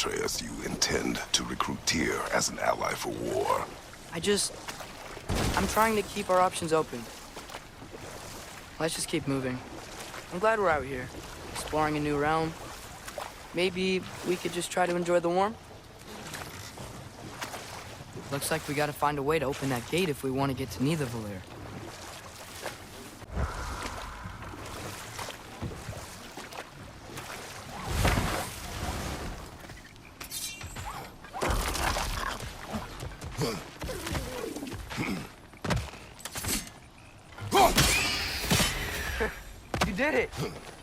Atreus, you intend to recruit Tyr as an ally for war? I'm trying to keep our options open. Let's just keep moving. I'm glad we're out here, exploring a new realm. Maybe we could just try to enjoy the warmth? Looks like we gotta find a way to open that gate if we want to get to Nidavellir. You did it!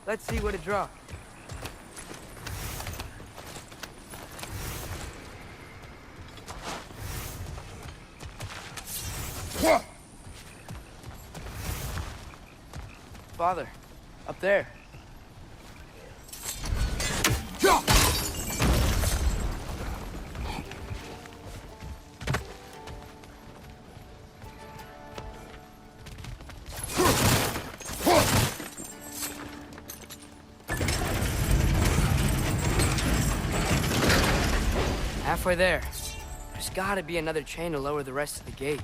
Let's see what it dropped. Father, up there. Halfway there. There's gotta be another chain to lower the rest of the gate.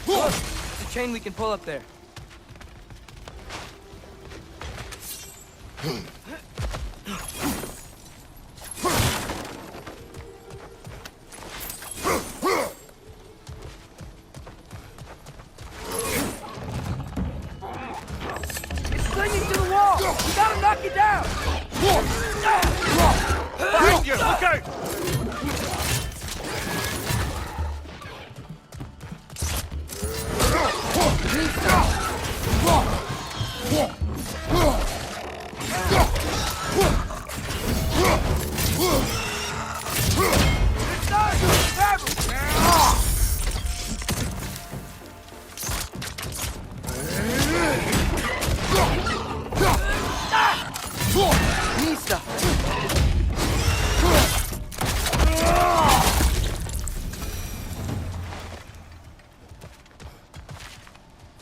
Look, it's a chain we can pull up there. It's clinging to the wall! We gotta knock it down! Behind you! Look out!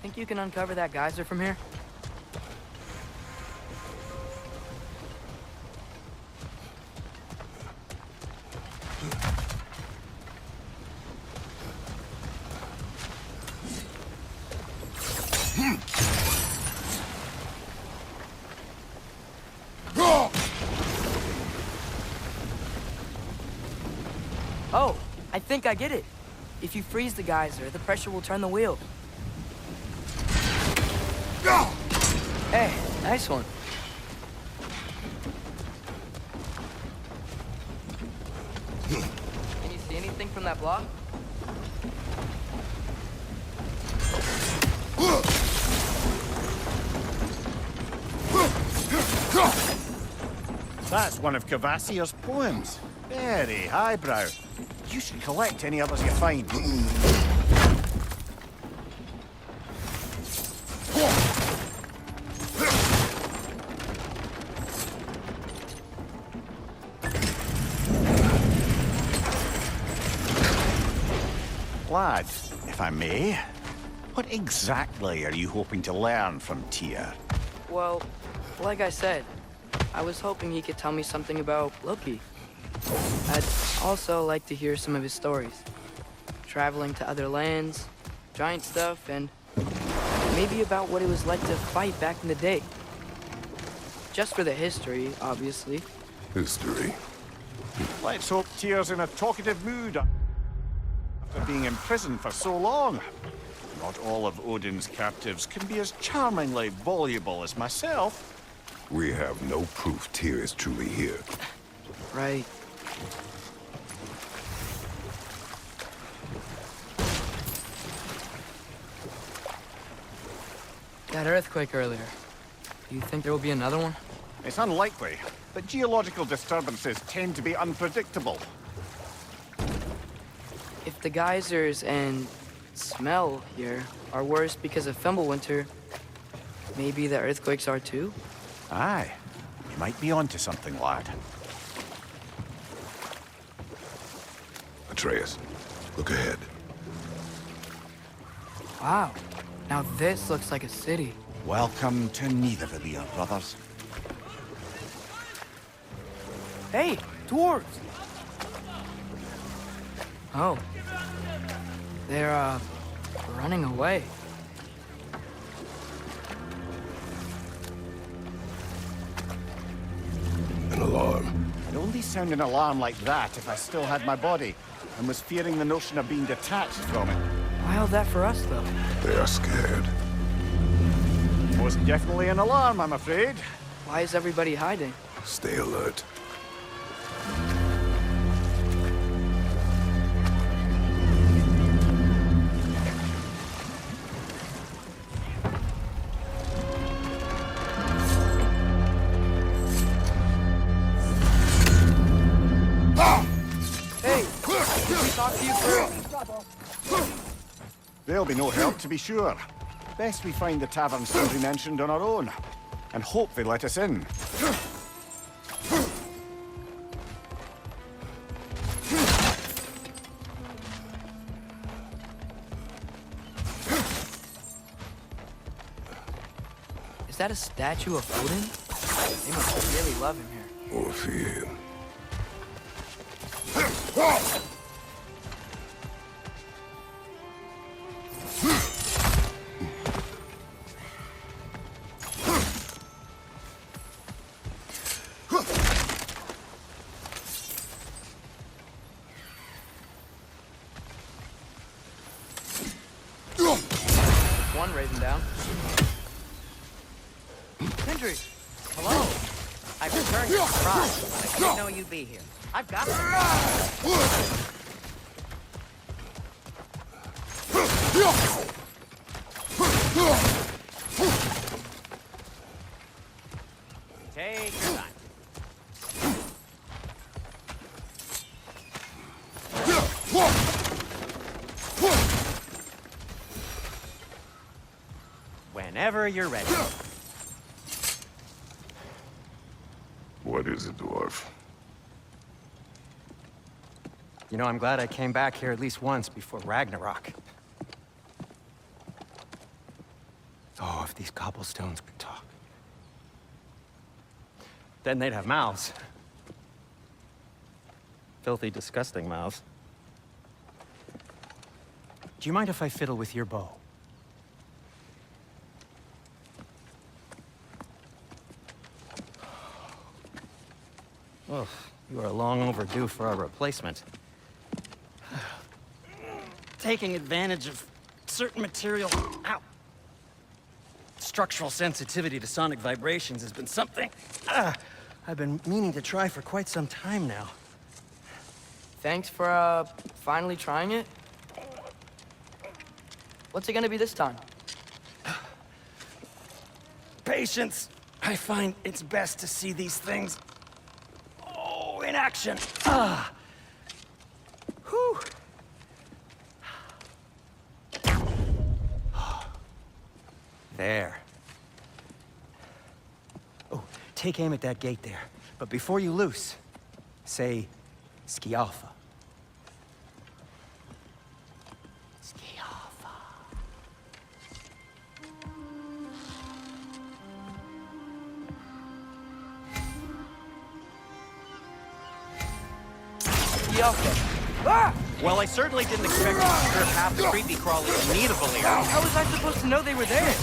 Think you can uncover that geyser from here? Oh, I think I get it. If you freeze the geyser, the pressure will turn the wheel. Hey, nice one. Can you see anything from that block? That's one of Cavassier's poems. Very highbrow. You should collect any others you find. Lad, if I may, what exactly are you hoping to learn from Tyr? Well, like I said, I was hoping he could tell me something about Loki. I'd also like to hear some of his stories. Traveling to other lands, giant stuff, and maybe about what it was like to fight back in the day. Just for the history, obviously. History. Let's hope Tyr's in a talkative mood after being imprisoned for so long. Not all of Odin's captives can be as charmingly voluble as myself. We have no proof Tyr is truly here. Right. That earthquake earlier. Do you think there will be another one? It's unlikely, but geological disturbances tend to be unpredictable. If the geysers and smell here are worse because of Fimbulwinter, maybe the earthquakes are too? Aye, you might be onto something, lad. Atreus, look ahead. Wow, Now this looks like a city. Welcome to Nidavellir, brothers. Hey, dwarves! Oh. They're, running away. An alarm. I'd only sound an alarm like that if I still had my body, and was fearing the notion of being detached from it. Why all that for us, though? They are scared. Most definitely an alarm, I'm afraid. Why is everybody hiding? Stay alert. Hey, can we talk to you first? There'll be no help, to be sure. Best we find the tavern Sindri mentioned on our own, and hope they let us in. Is that a statue of Odin? They must really love him here. Or fear him. One raven down. Sindri! Hello! I've returned your surprise, but I didn't know you'd be here. I've got them. Take your time. Whenever you're ready. What is it, dwarf? You know, I'm glad I came back here at least once before Ragnarok. Oh, if these cobblestones could talk. Then they'd have mouths. Filthy, disgusting mouths. Do you mind if I fiddle with your bow? Oh, you are long overdue for a replacement. Taking advantage of certain material... Ow! Structural sensitivity to sonic vibrations has been something I've been meaning to try for quite some time now. Thanks for, finally trying it. What's it gonna be this time? Patience. I find it's best to see these things... in action. Whew. There. Oh, take aim at that gate there. But before you loose, say, Skialfa. Skialfa. Ah! Well, I certainly didn't expect to disturb half the creepy crawlers in Nidavellir. How was I supposed to know they were there?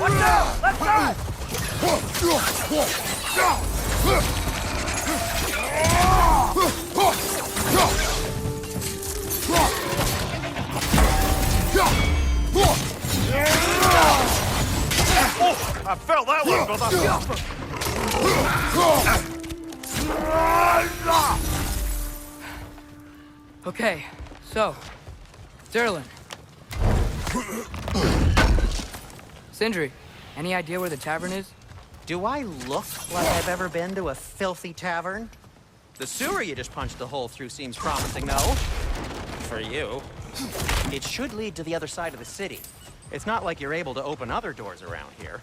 Watch out! Left side! Oh, I felt that one, brother! Okay, so, Durlin. Sindri, any idea where the tavern is? Do I look like I've ever been to a filthy tavern? The sewer you just punched the hole through seems promising, though. For you. It should lead to the other side of the city. It's not like you're able to open other doors around here.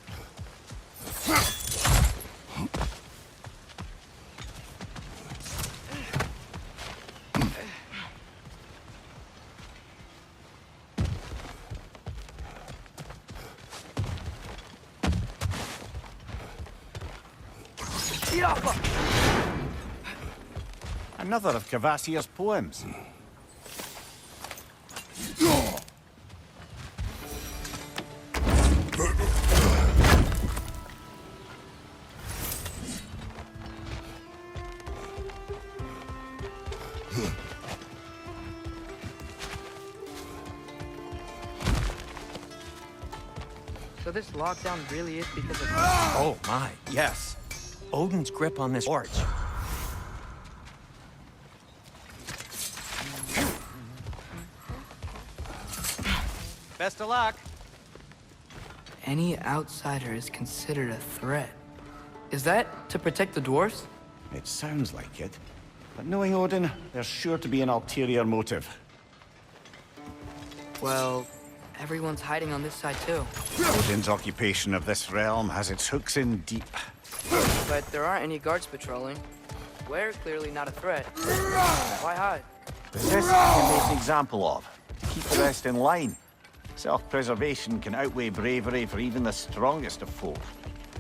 Another of Kvasir's poems. So this lockdown really is because of... Oh my, yes. Odin's grip on this forge. Best of luck. Any outsider is considered a threat. Is that to protect the dwarves? It sounds like it. But knowing Odin, there's sure to be an ulterior motive. Well, everyone's hiding on this side too. Odin's occupation of this realm has its hooks in deep. But there aren't any guards patrolling. We're clearly not a threat. Why hide? This can make an example of. Keep the rest in line. Self-preservation can outweigh bravery for even the strongest of folk.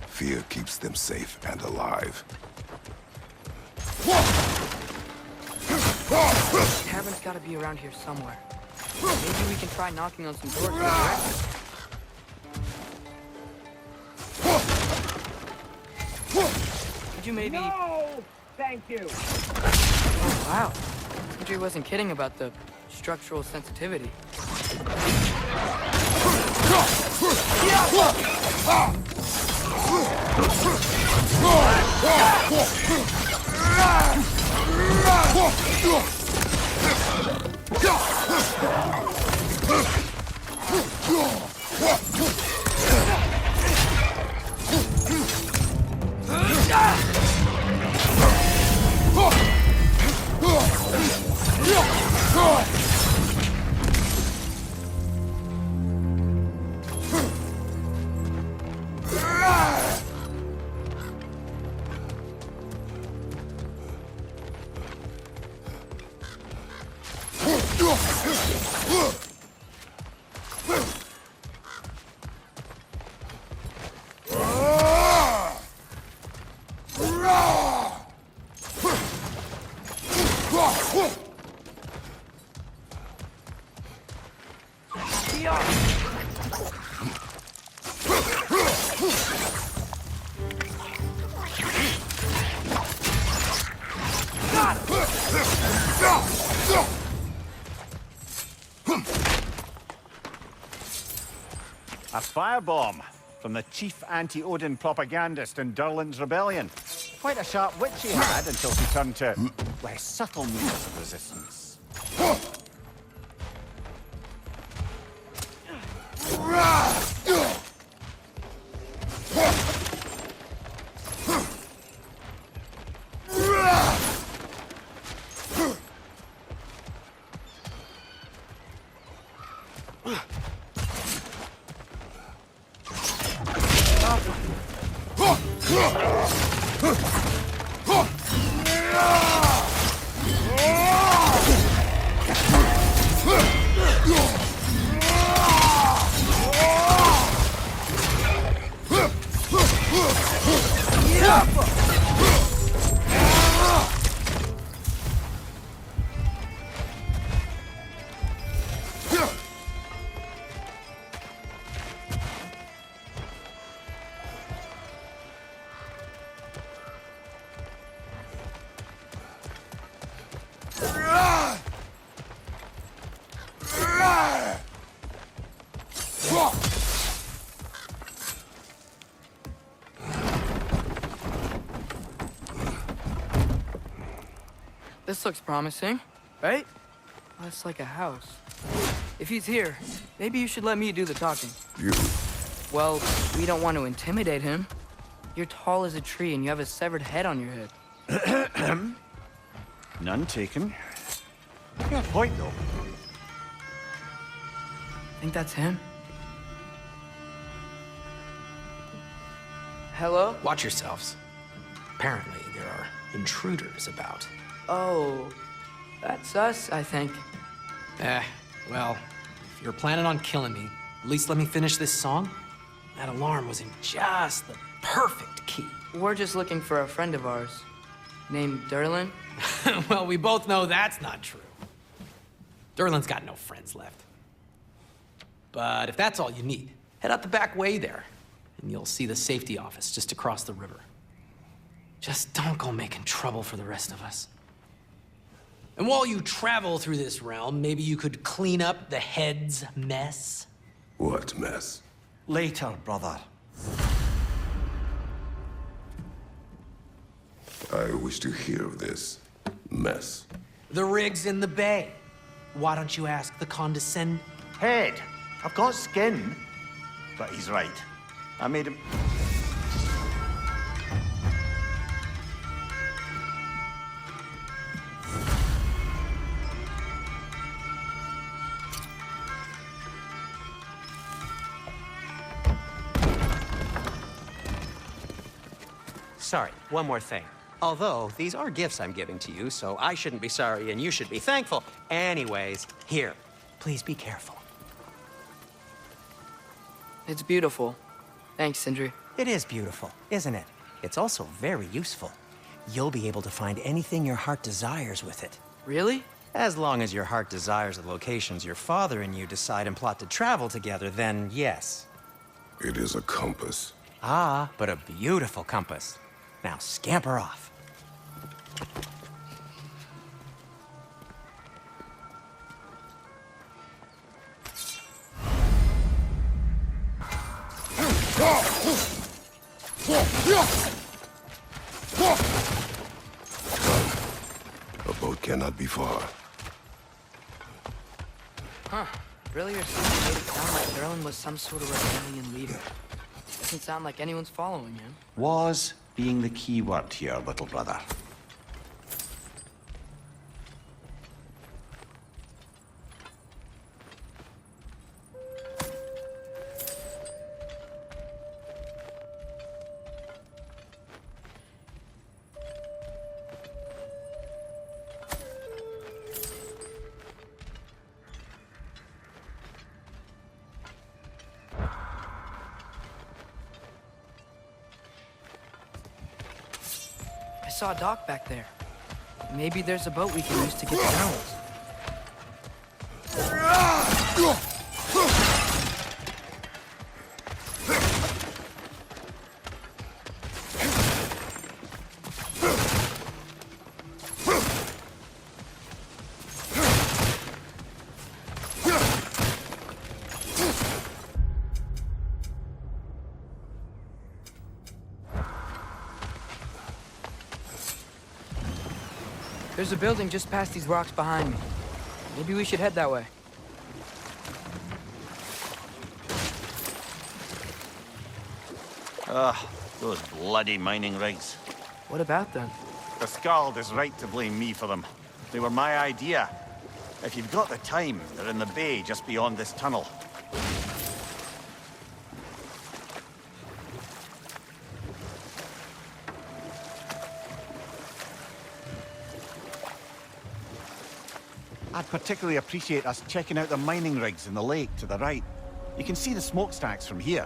Fear keeps them safe and alive. The tavern's gotta be around here somewhere. Maybe we can try knocking on some doors. Could you maybe... No! Thank you! Oh, wow. Sentry wasn't kidding about the structural sensitivity. A firebomb from the chief anti-Odin propagandist in Durlin's rebellion. Quite a sharp wit she had until she turned to less subtle means of resistance. This looks promising, right? Less like a house. If he's here, maybe you should let me do the talking. You. Well, we don't want to intimidate him. You're tall as a tree and you have a severed head on your head. None taken. Fair point, though. Think that's him? Hello? Watch yourselves. Apparently, there are intruders about. Oh, that's us, I think. Well, if you're planning on killing me, at least let me finish this song, That alarm was in just the perfect key. We're just looking for a friend of ours named Derlin. Well, we both know that's not true. Derlin's got no friends left. But if that's all you need, head out the back way there, and you'll see the safety office just across the river. Just don't go making trouble for the rest of us. And while you travel through this realm, maybe you could clean up the head's mess? What mess? Later, brother. I wish to hear of this mess. The rig's in the bay. Why don't you ask the condescend? Head, I've got skin. But he's right. I made him... Sorry, one more thing. Although, these are gifts I'm giving to you, so I shouldn't be sorry and you should be thankful. Anyways, here, please be careful. It's beautiful. Thanks, Sindri. It is beautiful, isn't it? It's also very useful. You'll be able to find anything your heart desires with it. Really? As long as your heart desires the locations your father and you decide and plot to travel together, then yes. It is a compass. Ah, but a beautiful compass. Now scamper off. A boat cannot be far. Huh. Really, or something made it sound like Derlin was some sort of rebellion leader. Doesn't sound like anyone's following him. Was being the key word here, little brother. I saw a dock back there. Maybe there's a boat we can use to get to Jones. There's a building just past these rocks behind me. Maybe we should head that way. Those bloody mining rigs. What about them? The Skald is right to blame me for them. They were my idea. If you've got the time, they're in the bay just beyond this tunnel. I'd particularly appreciate us checking out the mining rigs in the lake to the right. You can see the smokestacks from here.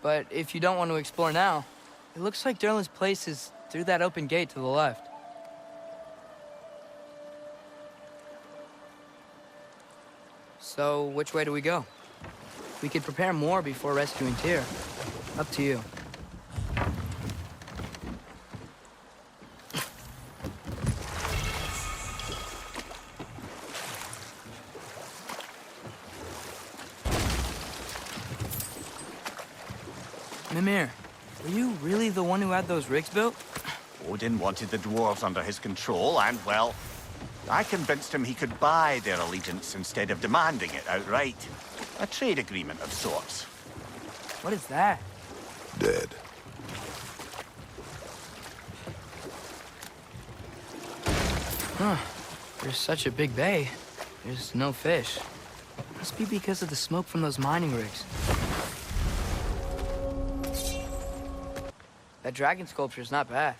But if you don't want to explore now, it looks like Derlin's place is through that open gate to the left. So, which way do we go? We could prepare more before rescuing Tyr. Up to you. Mimir, were you really the one who had those rigs built? Odin wanted the dwarves under his control, and, well, I convinced him he could buy their allegiance instead of demanding it outright. A trade agreement of sorts. What is that? Dead. Huh. There's such a big bay. There's no fish. Must be because of the smoke from those mining rigs. That dragon sculpture's not bad.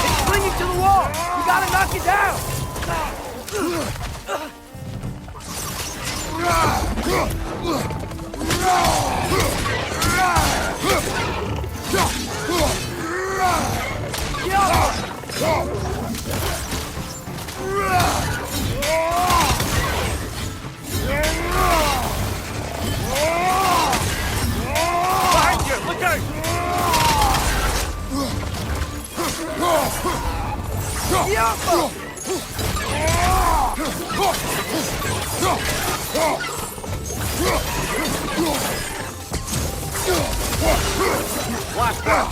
It's clinging to the wall! You gotta knock it down! Behind you! Look out! Last round.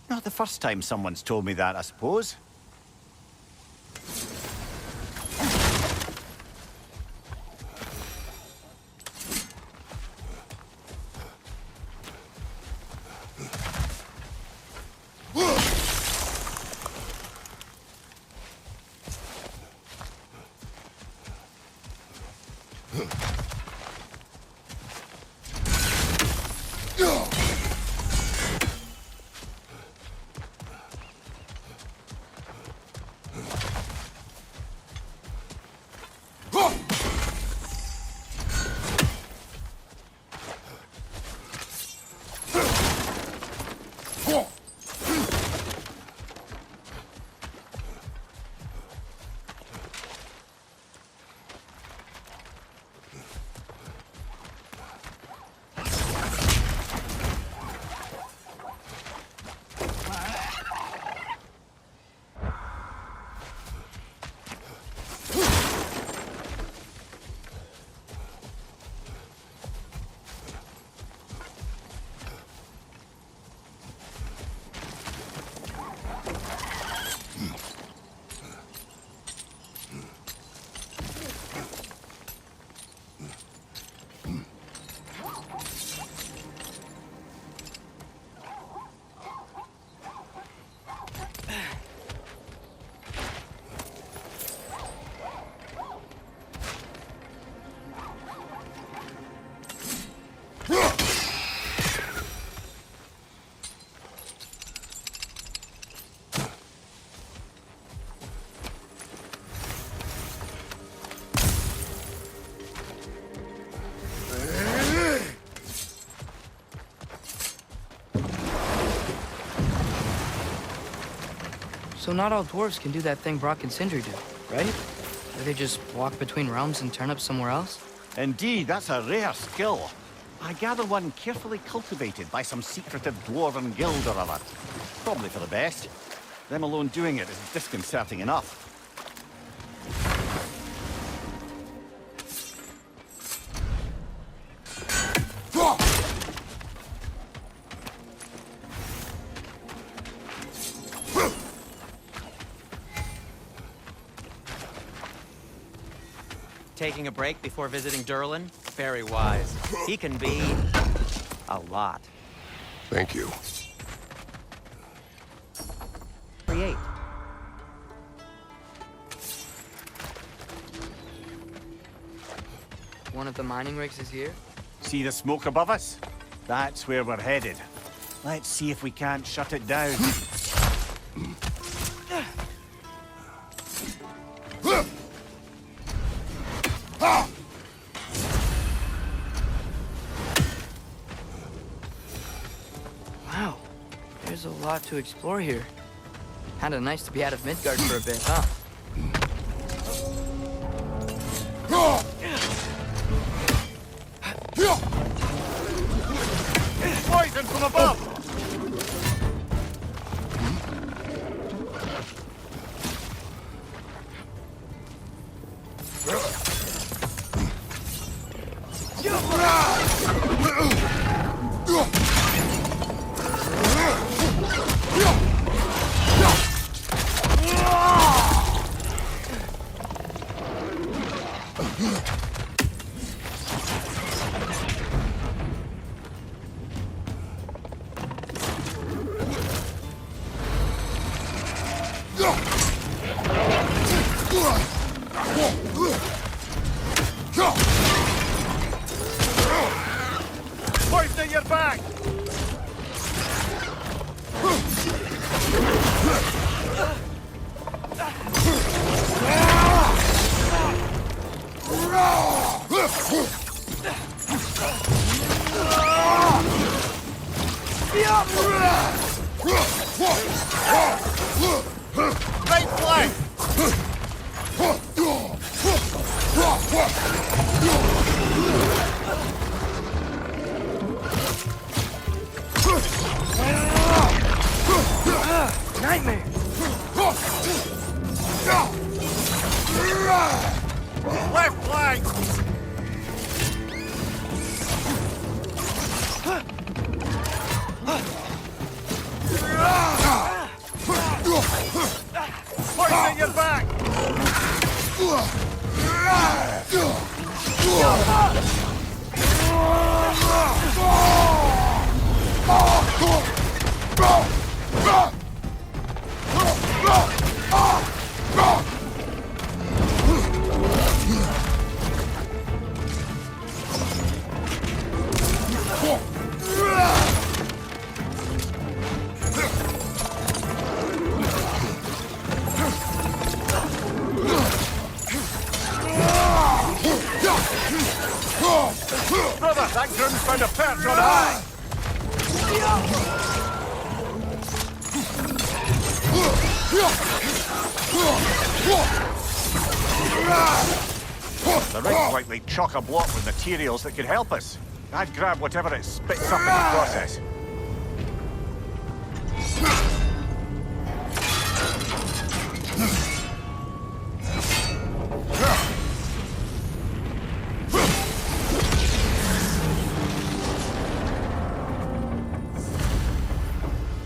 Not the first time someone's told me that, I suppose. So not all dwarves can do that thing Brock and Sindri do, right? Where they just walk between realms and turn up somewhere else? Indeed, that's a rare skill. I gather one carefully cultivated by some secretive dwarven guild or other. Probably for the best. Them alone doing it is disconcerting enough. Taking a break before visiting Durlin? Very wise. He can be a lot. Thank you. Create. one of the mining rigs is here? See the smoke above us? That's where we're headed. Let's see if we can't shut it down. Wow, there's a lot to explore here. Kinda nice to be out of Midgard for a bit, huh? Poison from above! Poison in your back! Right flank! Nightmare! Left flank! Poison in your back! Brother, that groom's found a perch on high! The rig's likely chock-a-block with materials that could help us. I'd grab whatever it spits up in the process.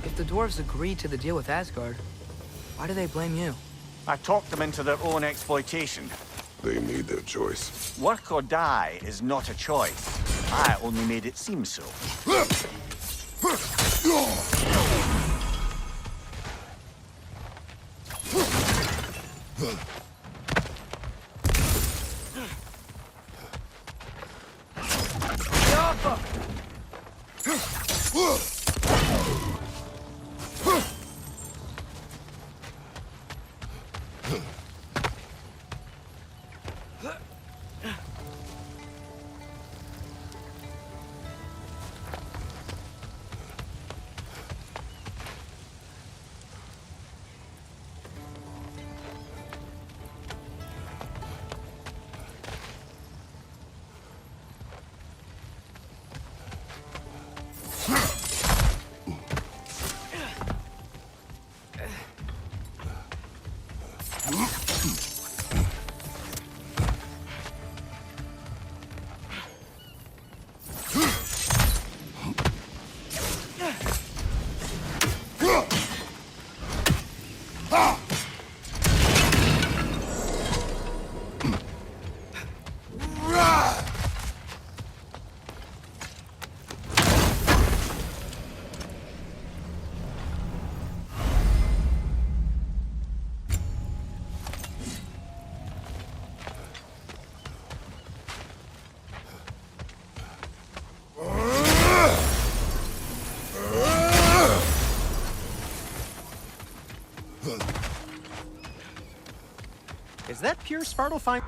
If the dwarves agreed to the deal with Asgard, why do they blame you? I talked them into their own exploitation. They made their choice. Work or die is not a choice. I only made it seem so. Is that pure Svartalfheim?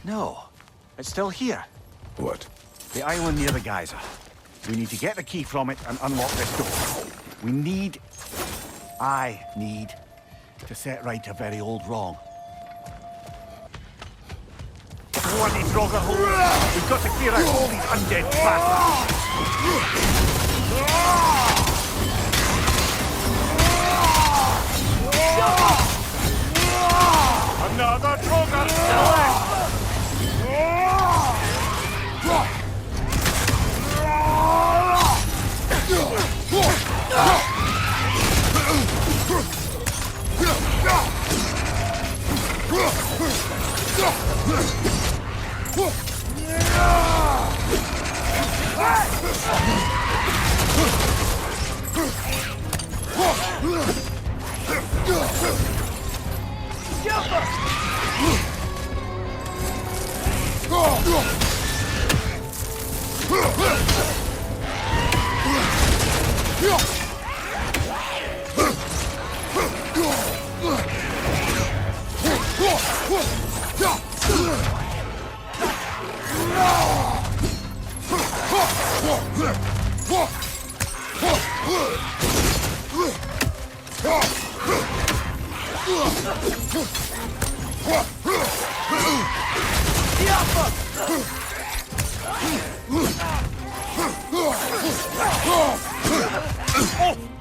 No, it's still here. What? The island near the geyser. We need to get the key from it and unlock this door. I need to set right a very old wrong. Bloody Draugr! We've got to clear out all these undead bastards! Another Draugr!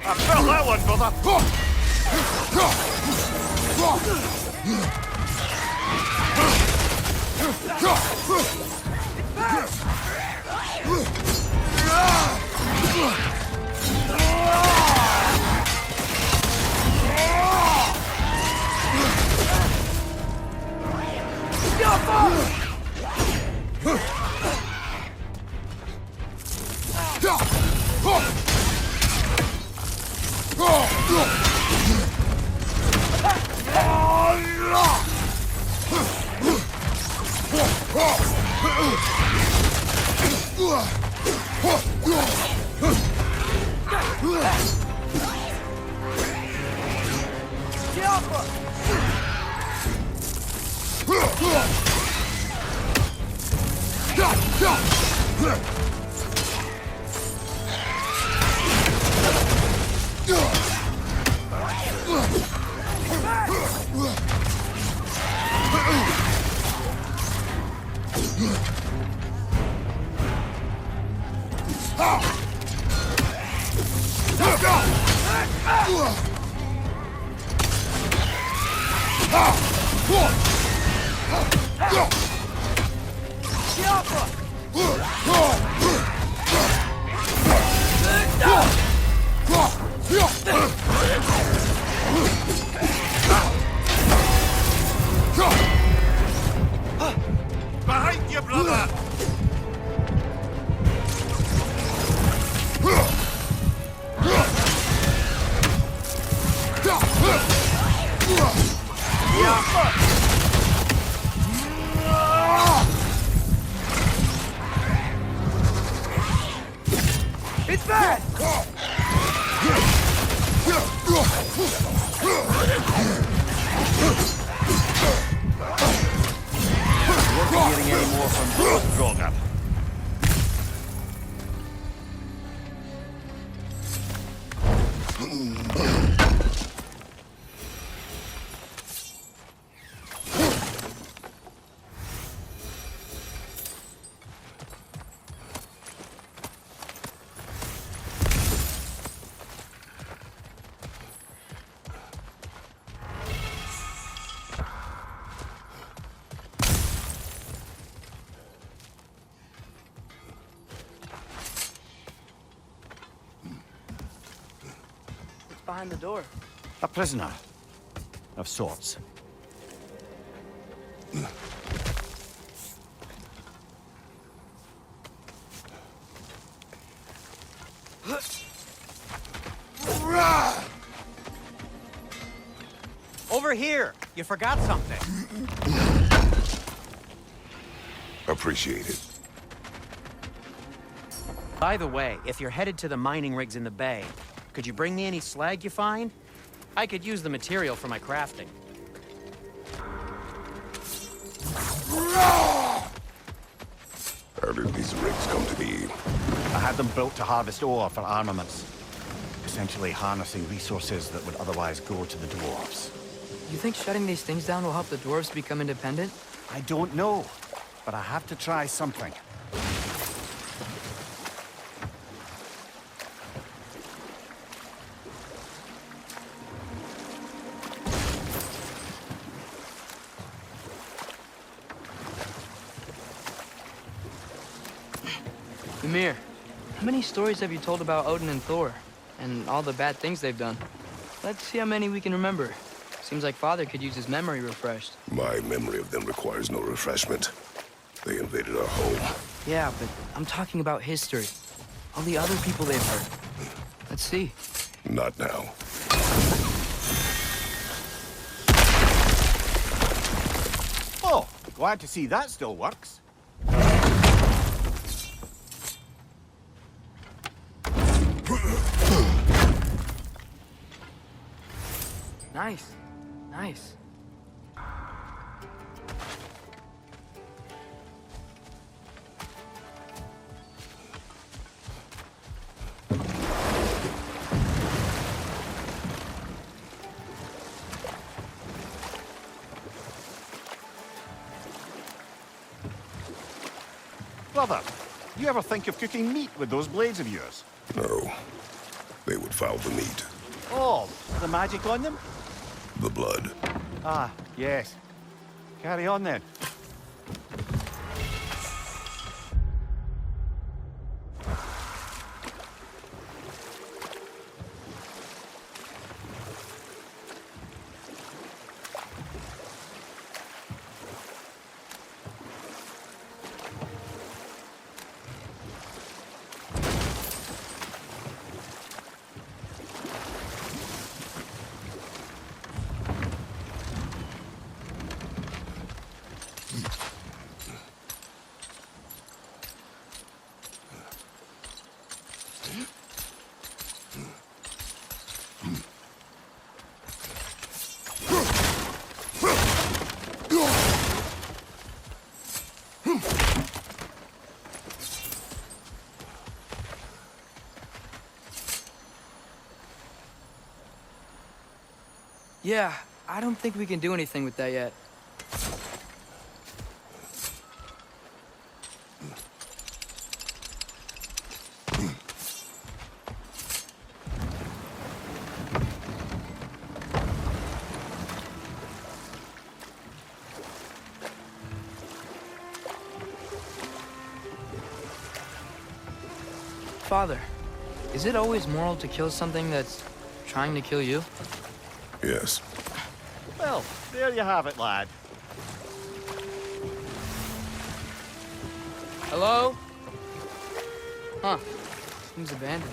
I felt that one, brother! Behind you, brother! It's bad! Won't be getting any more from those Draugr. behind the door? A prisoner. Of sorts. Over here! You forgot something. Appreciate it. By the way, if you're headed to the mining rigs in the bay, could you bring me any slag you find? I could use the material for my crafting. How did these rigs come to be? I had them built to harvest ore for armaments. Essentially harnessing resources that would otherwise go to the dwarves. You think shutting these things down will help the dwarves become independent? I don't know, but I have to try something. Ymir, how many stories have you told about Odin and Thor? And all the bad things they've done? Let's see how many we can remember. Seems like Father could use his memory refreshed. My memory of them requires no refreshment. They invaded our home. Yeah, but I'm talking about history. All the other people they've hurt. Let's see. Not now. Oh, glad to see that still works. Nice. Nice. Brother, you ever think of cooking meat with those blades of yours? No. They would foul the meat. Oh, the magic on them? The blood. Ah, yes. Carry on then. Yeah, I don't think we can do anything with that yet. Father, is it always moral to kill something that's trying to kill you? Yes. Well, there you have it, lad. Hello? Huh. Seems abandoned.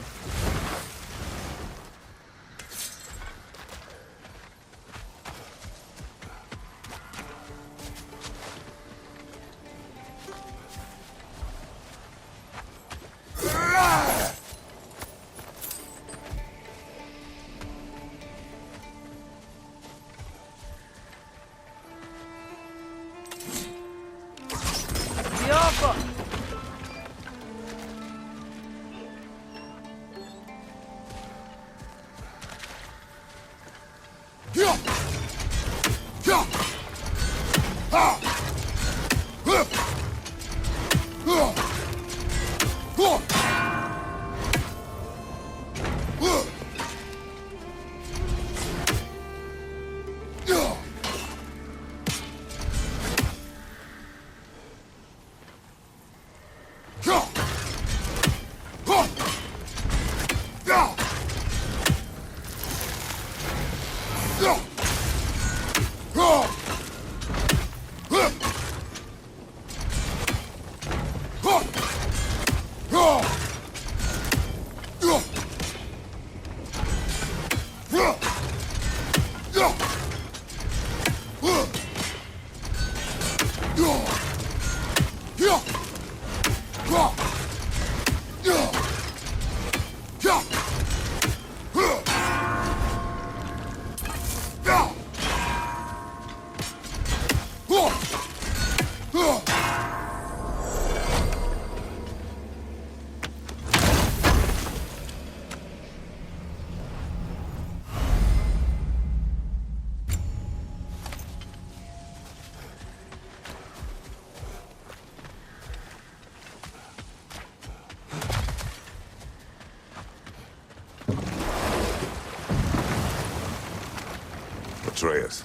Atreus,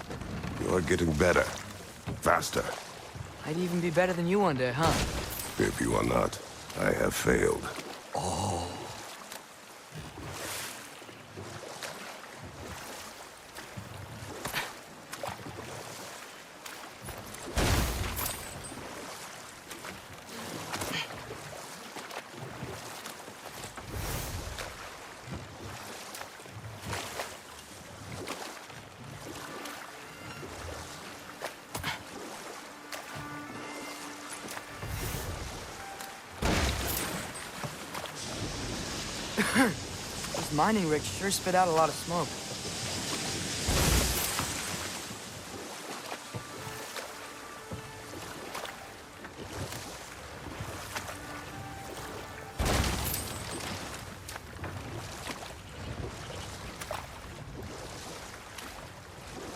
you are getting better. Faster. I'd even be better than you one day, huh? If you are not, I have failed. Those mining rigs sure spit out a lot of smoke.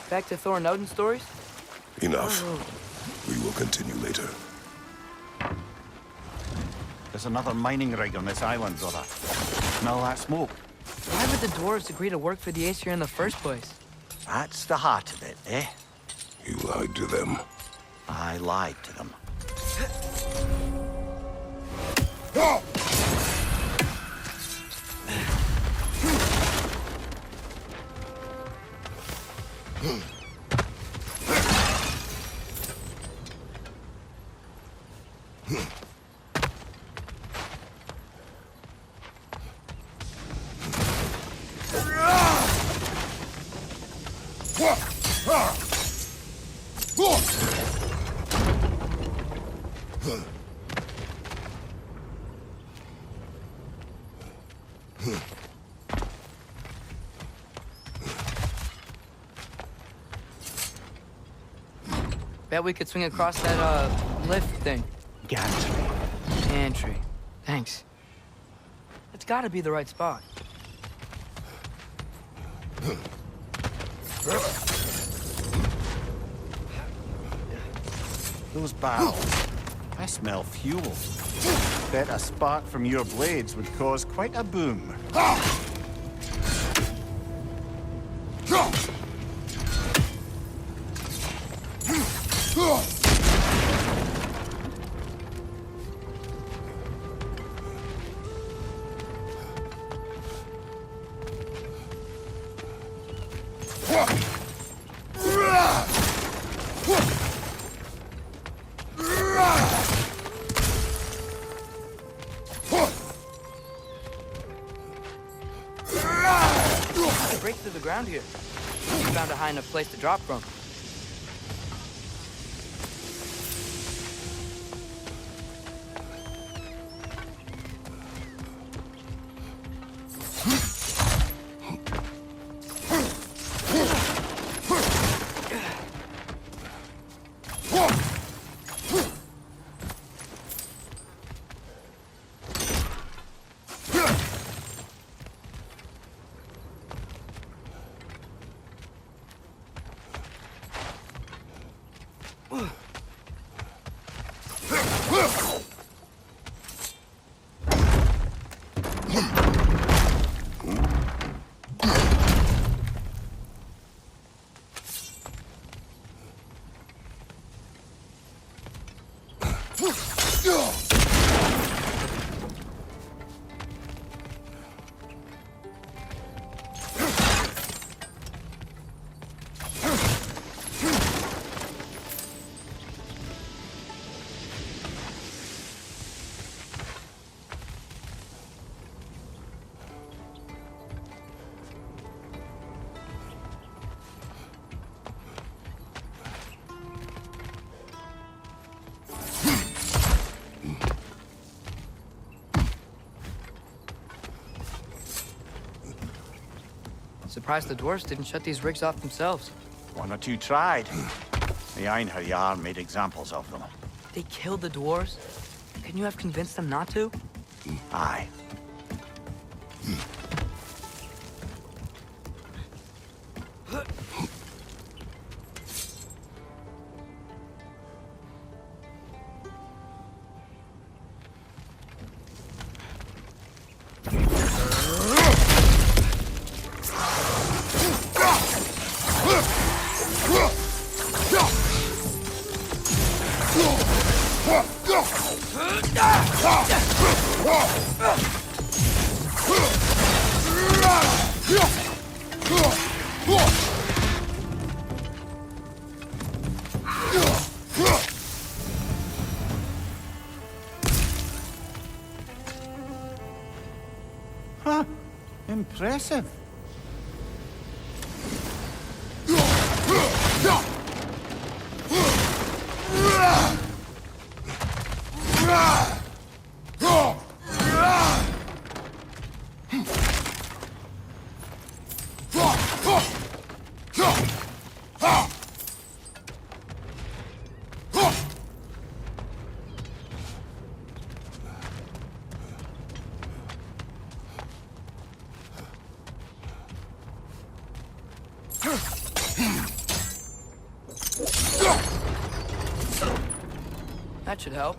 Back to Thor and Odin stories? Enough. We will continue later. There's another mining rig on this island, brother. Smell that smoke? Why would the dwarves agree to work for the Aesir in the first place? That's the heart of it, eh? You lied to them. I lied to them. Bet we could swing across that, lift thing. Gantry. Gantry. Thanks. It's gotta be the right spot. Those barrels. I smell fuel. Bet a spark from your blades would cause quite a boom. Break through the ground here. We found a high enough place to drop from. Surprised the dwarves didn't shut these rigs off themselves. One or two tried. The Einherjar made examples of them. They killed the dwarves? Couldn't you have convinced them not to? Aye. Huh. Impressive. That should help.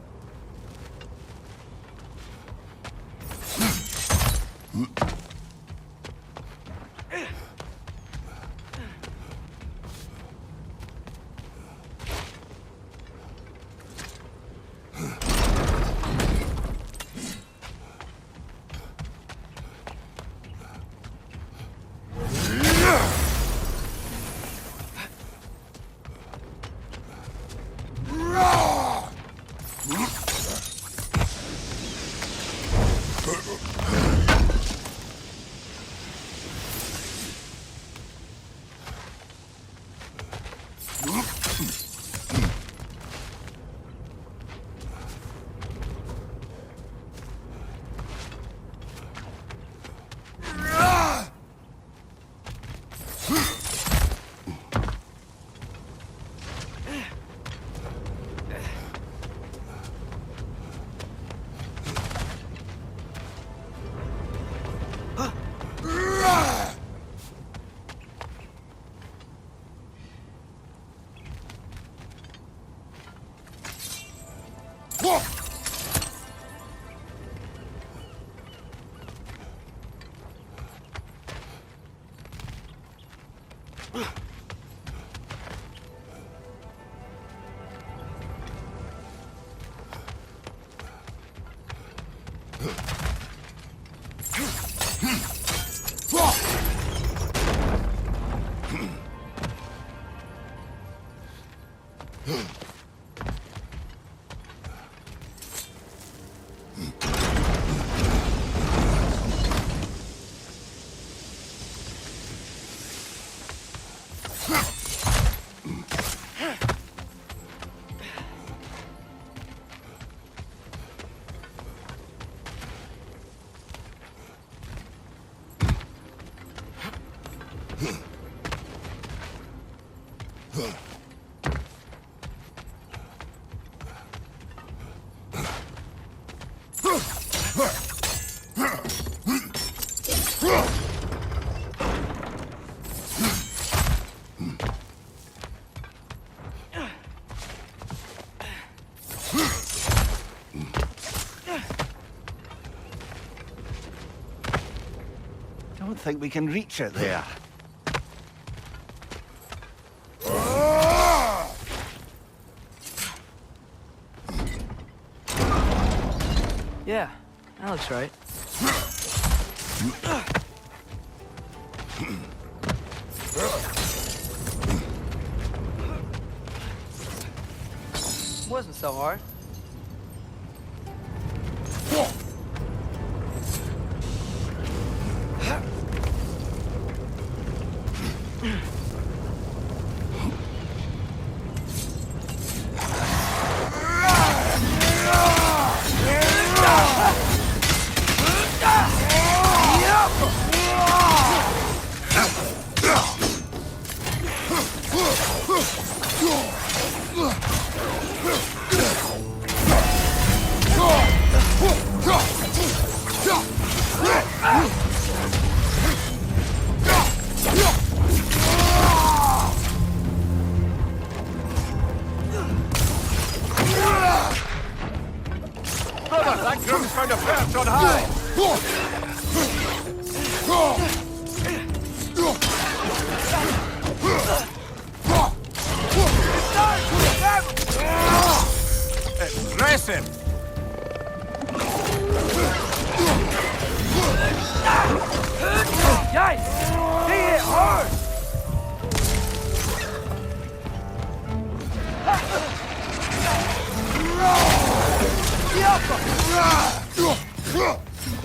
Don't think we can reach it there. Yeah, that looks right. Wasn't so hard. Brother, that groom's found a perch on high! It's impressive! Yikes! He hit hard!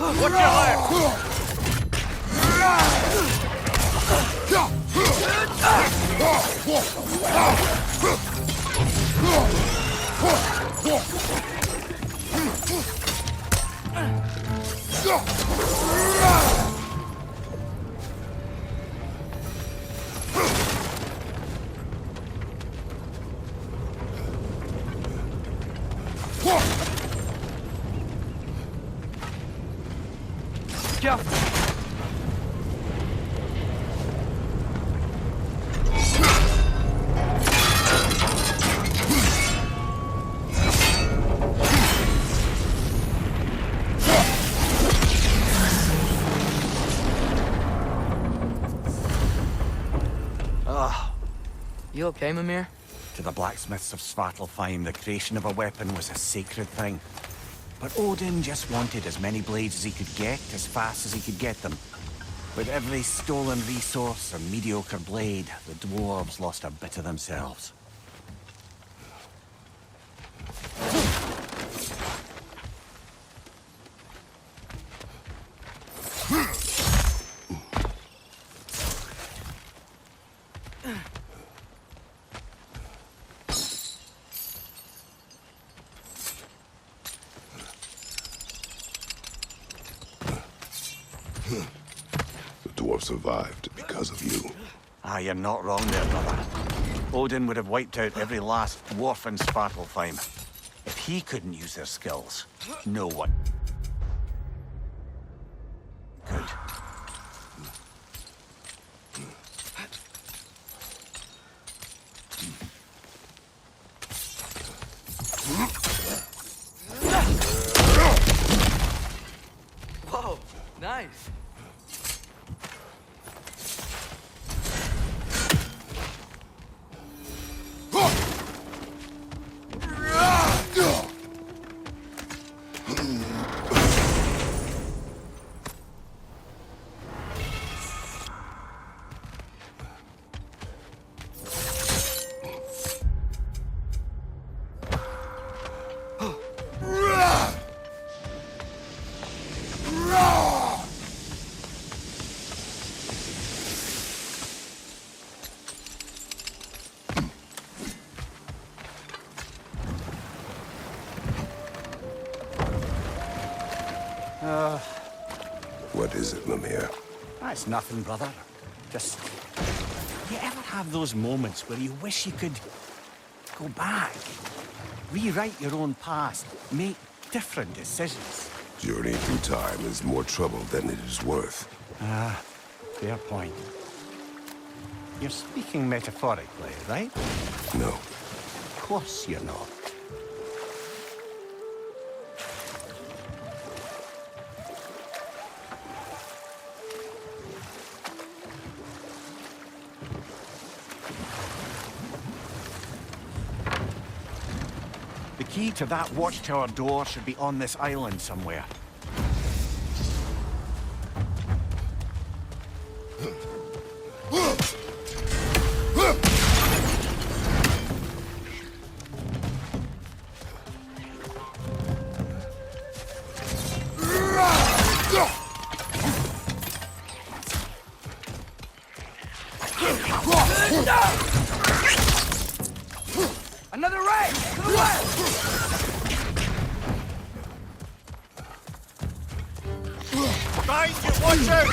Watch your left! Go! You okay, Mimir? To the blacksmiths of Svartalfheim, the creation of a weapon was a sacred thing. But Odin just wanted as many blades as he could get, as fast as he could get them. With every stolen resource or mediocre blade, the dwarves lost a bit of themselves. The dwarf survived because of you. Ah, you're not wrong there, brother. Odin would have wiped out every last dwarf in Svartalfheim. If he couldn't use their skills, no one could. Whoa, nice. What is it, Mimir? That's nothing, brother. Just... You ever have those moments where you wish you could go back, rewrite your own past, make different decisions? Journey through time is more trouble than it is worth. Ah, fair point. You're speaking metaphorically, right? No. Of course you're not. The key to that watchtower door should be on this island somewhere. Another ray! To the west! Find you, watch out!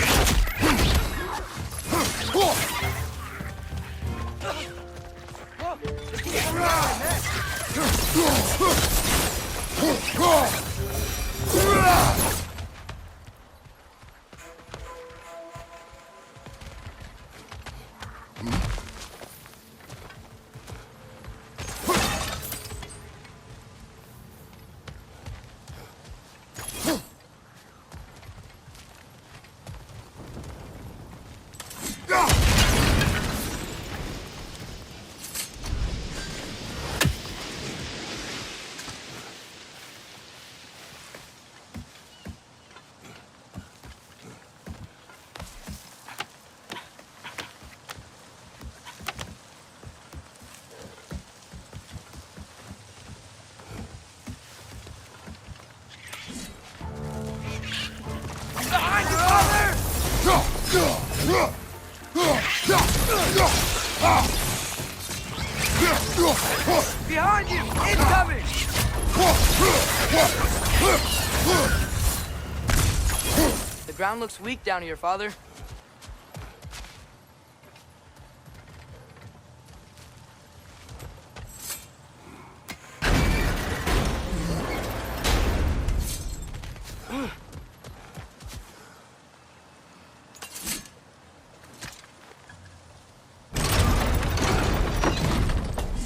Behind you! Incoming! The ground looks weak down here, Father.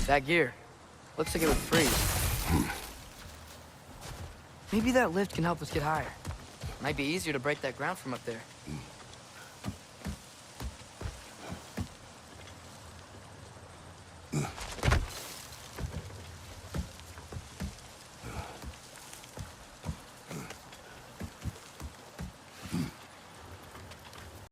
That gear. Looks like it would freeze. Maybe that lift can help us get higher. Might be easier to break that ground from up there.